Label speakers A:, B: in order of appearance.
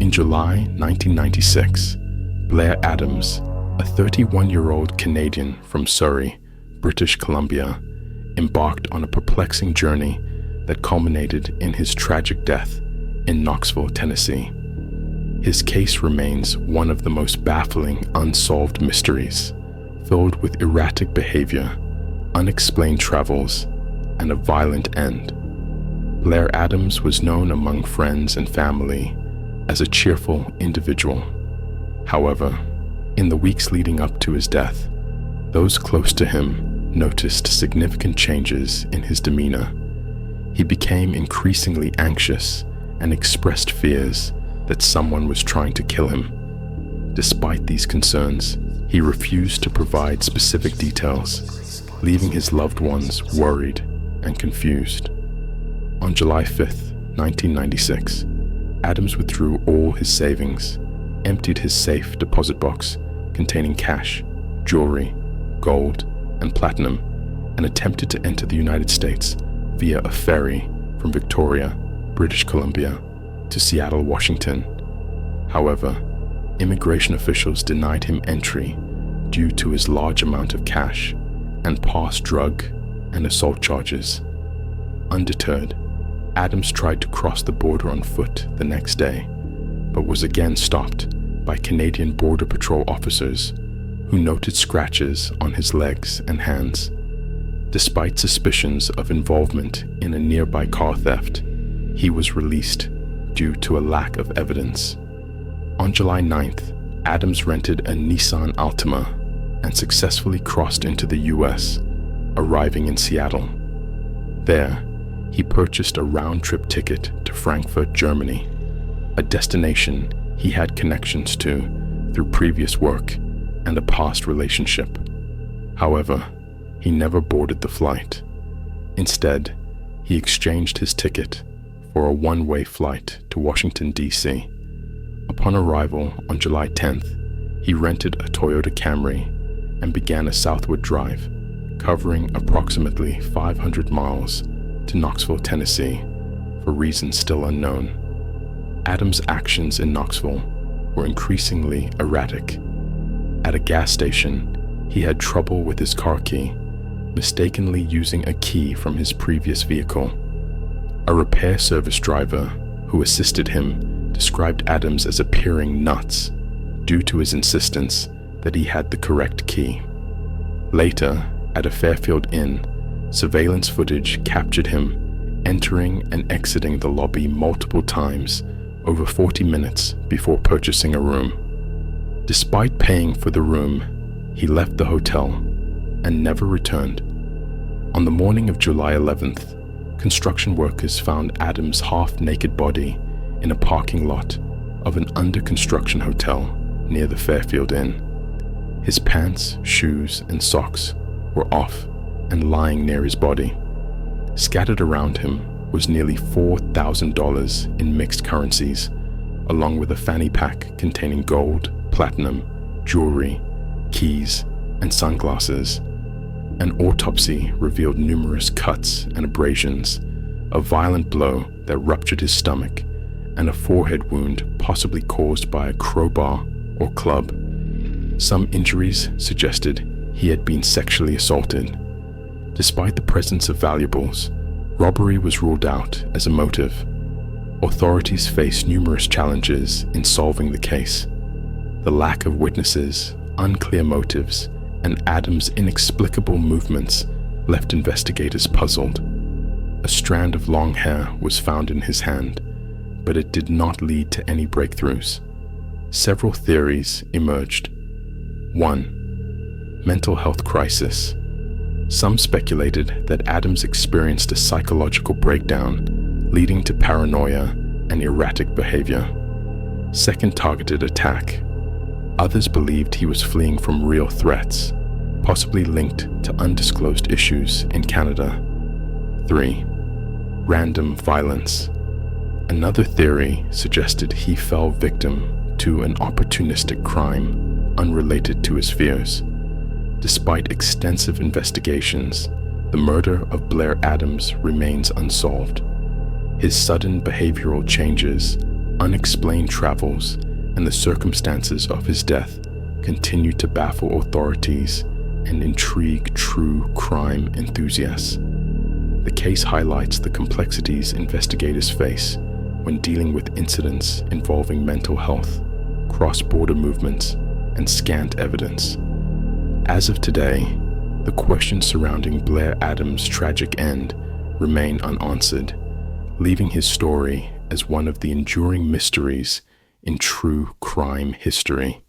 A: In July 1996, Blair Adams, a 31-year-old Canadian from Surrey, British Columbia, embarked on a perplexing journey that culminated in his tragic death in Knoxville, Tennessee. His case remains one of the most baffling unsolved mysteries, filled with erratic behavior, unexplained travels, and a violent end. Blair Adams was known among friends and family as a cheerful individual. However, in the weeks leading up to his death, those close to him noticed significant changes in his demeanor. He became increasingly anxious and expressed fears that someone was trying to kill him. Despite these concerns, he refused to provide specific details, leaving his loved ones worried and confused. On July 5th, 1996, Adams withdrew all his savings, emptied his safe deposit box containing cash, jewelry, gold, and platinum, and attempted to enter the United States via a ferry from Victoria, British Columbia, to Seattle, Washington. However, immigration officials denied him entry due to his large amount of cash and past drug and assault charges. Undeterred, Adams tried to cross the border on foot the next day, but was again stopped by Canadian Border Patrol officers who noted scratches on his legs and hands. Despite suspicions of involvement in a nearby car theft, he was released due to a lack of evidence. On July 9th, Adams rented a Nissan Altima and successfully crossed into the US, arriving in Seattle. There, he purchased a round-trip ticket to Frankfurt, Germany, a destination he had connections to through previous work and a past relationship. However, he never boarded the flight. Instead, he exchanged his ticket for a one-way flight to Washington, D.C. Upon arrival on July 10th, he rented a Toyota Camry and began a southward drive, covering approximately 500 miles to Knoxville, Tennessee, for reasons still unknown. Adams' actions in Knoxville were increasingly erratic. At a gas station, he had trouble with his car key, mistakenly using a key from his previous vehicle. A repair service driver who assisted him described Adams as appearing nuts due to his insistence that he had the correct key. Later, at a Fairfield Inn, surveillance footage captured him entering and exiting the lobby multiple times over 40 minutes before purchasing a room. Despite paying for the room, he left the hotel and never returned. On the morning of July 11th, construction workers found Adams' half-naked body in a parking lot of an under-construction hotel near the Fairfield Inn. His pants, shoes, and socks were off and lying near his body. Scattered around him was nearly $4,000 in mixed currencies, along with a fanny pack containing gold, platinum, jewelry, keys, and sunglasses. An autopsy revealed numerous cuts and abrasions, a violent blow that ruptured his stomach, and a forehead wound possibly caused by a crowbar or club. Some injuries suggested he had been sexually assaulted. Despite the presence of valuables, robbery was ruled out as a motive. Authorities faced numerous challenges in solving the case. The lack of witnesses, unclear motives, and Adams' inexplicable movements left investigators puzzled. A strand of long hair was found in his hand, but it did not lead to any breakthroughs. Several theories emerged. 1. Mental health crisis. Some speculated that Adams experienced a psychological breakdown, leading to paranoia and erratic behavior. Second targeted attack. Others believed he was fleeing from real threats, possibly linked to undisclosed issues in Canada. 3. Random violence. Another theory suggested he fell victim to an opportunistic crime unrelated to his fears. Despite extensive investigations, the murder of Blair Adams remains unsolved. His sudden behavioral changes, unexplained travels and the circumstances of his death continue to baffle authorities and intrigue true crime enthusiasts. The case highlights the complexities investigators face when dealing with incidents involving mental health, cross-border movements, and scant evidence. As of today, the questions surrounding Blair Adams' tragic end remain unanswered, leaving his story as one of the enduring mysteries in true crime history.